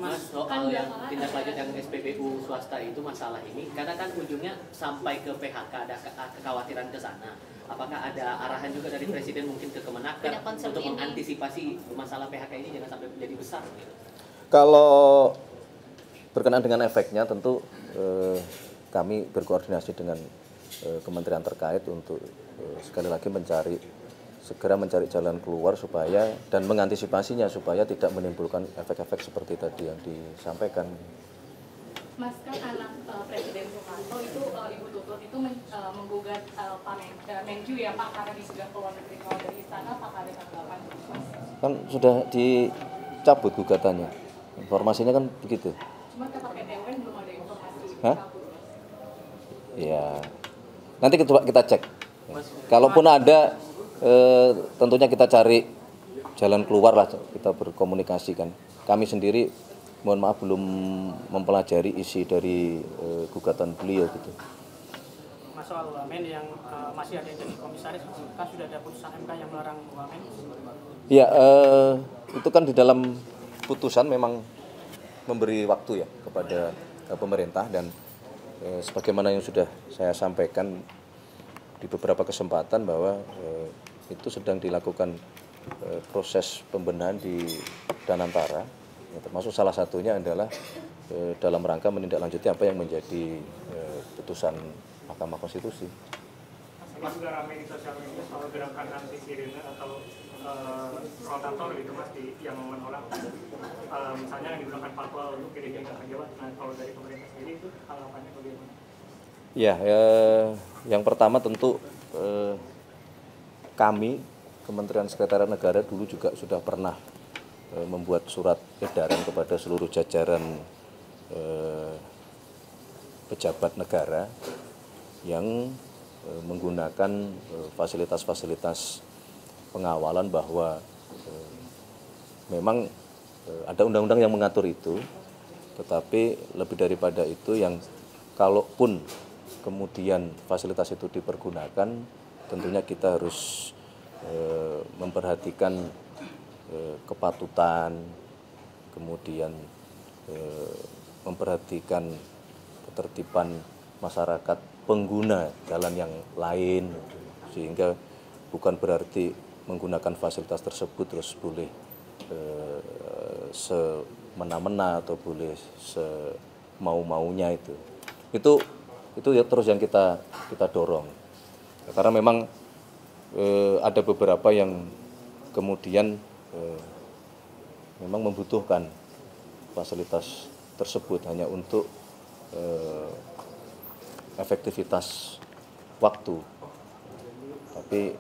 Mas, soal yang tindak lanjut yang SPBU swasta itu masalah ini, karena kan ujungnya sampai ke PHK, ada kekhawatiran ke sana. Apakah ada arahan juga dari Presiden mungkin ke Kemenaker untuk mengantisipasi masalah PHK ini jangan sampai menjadi besar? Kalau berkenaan dengan efeknya, tentu kami berkoordinasi dengan kementerian terkait untuk sekali lagi segera mencari jalan keluar supaya dan mengantisipasinya supaya tidak menimbulkan efek-efek seperti tadi yang disampaikan. Mas, kan anak Presiden Soekarno itu Ibu Tutut itu menggugat Pak Menju ya Pak karena disegah ke luar negeri. Kalau dari istana apakah ada tanggapan, Mas? Kan sudah dicabut gugatannya, informasinya kan begitu. Cuma kata PT UN belum ada informasi. Hah? Ya, nanti kita cek. Kalaupun ada, tentunya kita cari jalan keluar lah, kita berkomunikasi kan. Kami sendiri, mohon maaf, belum mempelajari isi dari gugatan beliau gitu. Mas, soal wamen yang masih ada yang jadi komisaris, kan sudah ada putusan MK yang melarang wamen? Iya, itu kan di dalam putusan memang memberi waktu ya kepada pemerintah dan sebagaimana yang sudah saya sampaikan di beberapa kesempatan bahwa itu sedang dilakukan proses pembenahan di Danantara, ya, termasuk salah satunya adalah dalam rangka menindaklanjuti apa yang menjadi putusan Mahkamah Konstitusi. Mas, juga ramai di sosial media soal gerakan anti sirine atau rotator gitu Mas yang menolak misalnya yang digunakan fatwa untuk gereja Jawa. Nah, kalau dari pemerintah sendiri itu harapannya bagaimana? Ya, yang pertama tentu kami Kementerian Sekretariat Negara dulu juga sudah pernah membuat surat edaran kepada seluruh jajaran pejabat negara yang menggunakan fasilitas-fasilitas pengawalan bahwa memang ada undang-undang yang mengatur itu, tetapi lebih daripada itu yang kalaupun kemudian fasilitas itu dipergunakan, tentunya kita harus memperhatikan kepatutan, kemudian memperhatikan ketertiban masyarakat pengguna jalan yang lain, sehingga bukan berarti menggunakan fasilitas tersebut terus boleh semena-mena atau boleh semau-maunya itu ya terus yang kita dorong, karena memang ada beberapa yang kemudian memang membutuhkan fasilitas tersebut hanya untuk efektivitas waktu, tapi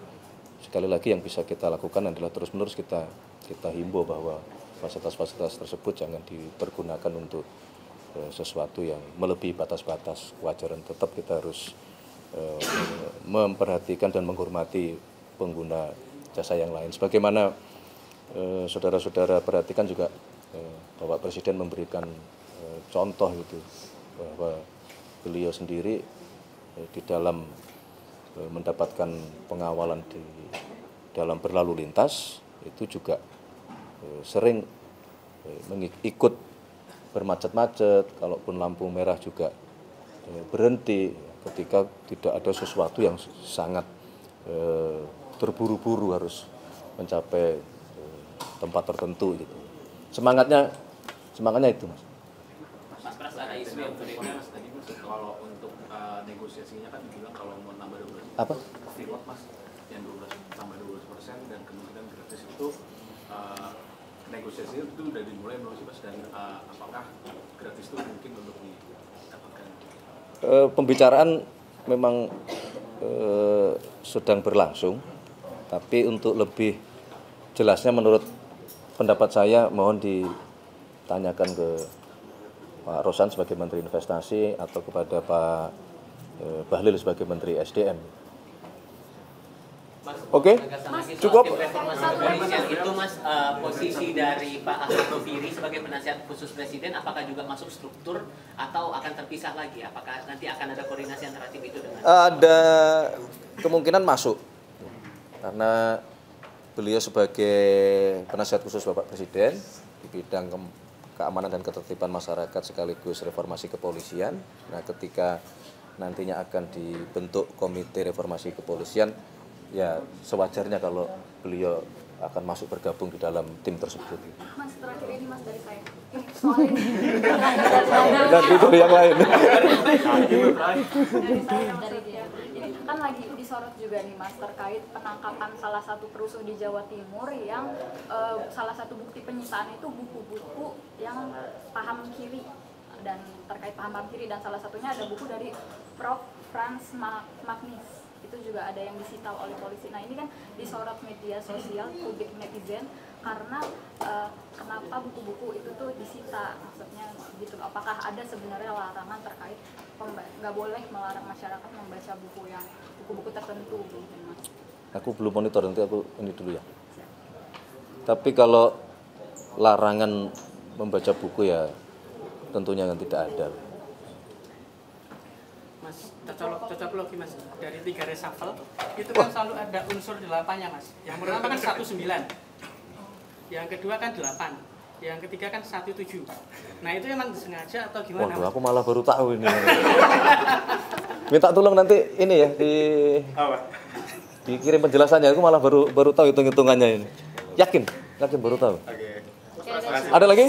sekali lagi yang bisa kita lakukan adalah terus-menerus kita himbau bahwa fasilitas-fasilitas tersebut jangan dipergunakan untuk sesuatu yang melebihi batas-batas kewajaran. Tetap kita harus memperhatikan dan menghormati pengguna jasa yang lain. Sebagaimana saudara-saudara perhatikan juga Bapak Presiden memberikan contoh gitu bahwa beliau sendiri di dalam mendapatkan pengawalan di dalam berlalu lintas itu juga sering ikut bermacet-macet, kalaupun lampu merah juga berhenti ketika tidak ada sesuatu yang sangat terburu-buru harus mencapai tempat tertentu gitu. Semangatnya itu, Mas. Mas Pras, ada isu yang Mas tadi Mas, kalau untuk negosiasinya kan dibilang kalau mau nambah 12%. Apa? Pilot Mas, yang 12 tambah 12% dan kemungkinan gratis itu negosiasi itu udah dimulai belum sih Mas, dan apakah gratis itu mungkin untuk didapatkan? Pembicaraan memang sedang berlangsung, tapi untuk lebih jelasnya menurut pendapat saya mohon ditanyakan ke Pak Rosan sebagai Menteri Investasi atau kepada Pak Bahlil sebagai Menteri SDM. Oke, cukup. Itu Mas, posisi dari Pak Ahmad Doviri sebagai penasihat khusus Presiden apakah juga masuk struktur atau akan terpisah lagi? Apakah nanti akan ada koordinasi antara tim itu dengan? Ada kemungkinan masuk karena beliau sebagai penasihat khusus Bapak Presiden di bidang keamanan dan ketertiban masyarakat sekaligus reformasi kepolisian. Nah, ketika nantinya akan dibentuk komite reformasi kepolisian, ya sewajarnya kalau beliau akan masuk bergabung di dalam tim tersebut. Mas, terakhir ini Mas dari saya. Soal ini. Nanti dari yang lain. Ini kan lagi disorot juga nih Mas terkait penangkapan salah satu perusuh di Jawa Timur yang salah satu bukti penyitaan itu buku-buku yang paham kiri dan terkait paham kiri, dan salah satunya ada buku dari Prof. Franz Magnis. Itu juga ada yang disita oleh polisi. Nah, ini kan disorot media sosial, publik netizen, karena kenapa buku-buku itu tuh disita, maksudnya gitu. Apakah ada sebenarnya larangan terkait nggak boleh melarang masyarakat membaca buku-buku tertentu gitu, Mas? Aku belum monitor, nanti aku ini dulu ya. Tapi kalau larangan membaca buku ya tentunya kan tidak ada. Mas, cocok logi Mas, dari 3 reshuffle itu kan selalu ada unsur 8-nya Mas. Yang pertama kan 19, yang kedua kan 8, yang ketiga kan 17. Nah, itu emang disengaja atau gimana? Waduh, aku malah baru tahu ini. Minta tolong nanti ini ya dikirim penjelasannya. Aku malah baru tahu hitung-hitungannya ini. Yakin baru tahu. Ada lagi?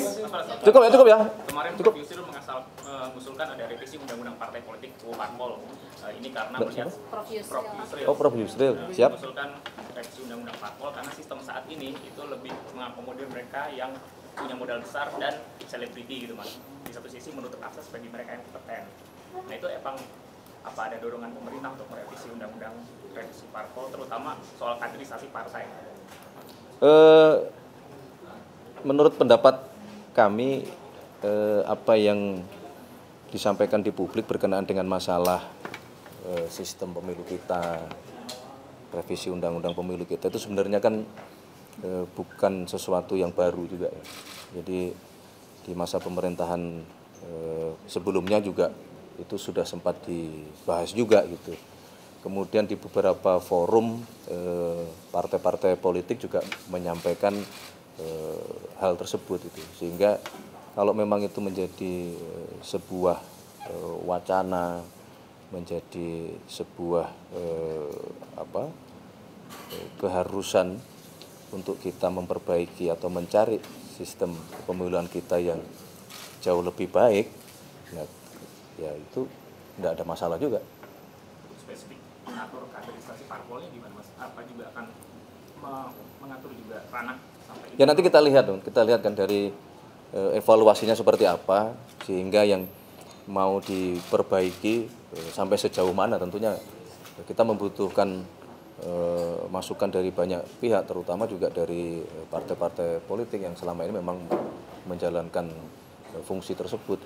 Cukup ya. Kemarin Prof. Yusril mengusulkan ada revisi undang-undang partai politik parpol. Ini karena melihat Prof. Yusril. Oh, Prof. Yusril. Siap. Mengusulkan revisi undang-undang parpol karena sistem saat ini itu lebih mengakomodir mereka yang punya modal besar dan selebriti gitu Mas. Di satu sisi menutup akses bagi mereka yang kompeten. Nah, itu emang apa ada dorongan pemerintah untuk merevisi undang-undang revisi parpol, terutama soal kaderisasi partai? Menurut pendapat kami, apa yang disampaikan di publik berkenaan dengan masalah sistem pemilu kita, revisi undang-undang pemilu kita itu sebenarnya kan bukan sesuatu yang baru juga ya. Jadi di masa pemerintahan sebelumnya juga itu sudah sempat dibahas juga gitu. Kemudian di beberapa forum partai-partai politik juga menyampaikan hal tersebut itu, sehingga kalau memang itu menjadi sebuah wacana, menjadi sebuah keharusan untuk kita memperbaiki atau mencari sistem kepemiluan kita yang jauh lebih baik, ya itu tidak ada masalah juga. Spesifik mengatur kaderisasi parpolnya gimana Mas? Apa juga akan mengatur juga ranah sampai Ya nanti kita lihat kan dari evaluasinya seperti apa, sehingga yang mau diperbaiki sampai sejauh mana. Tentunya kita membutuhkan masukan dari banyak pihak, terutama juga dari partai-partai politik yang selama ini memang menjalankan fungsi tersebut.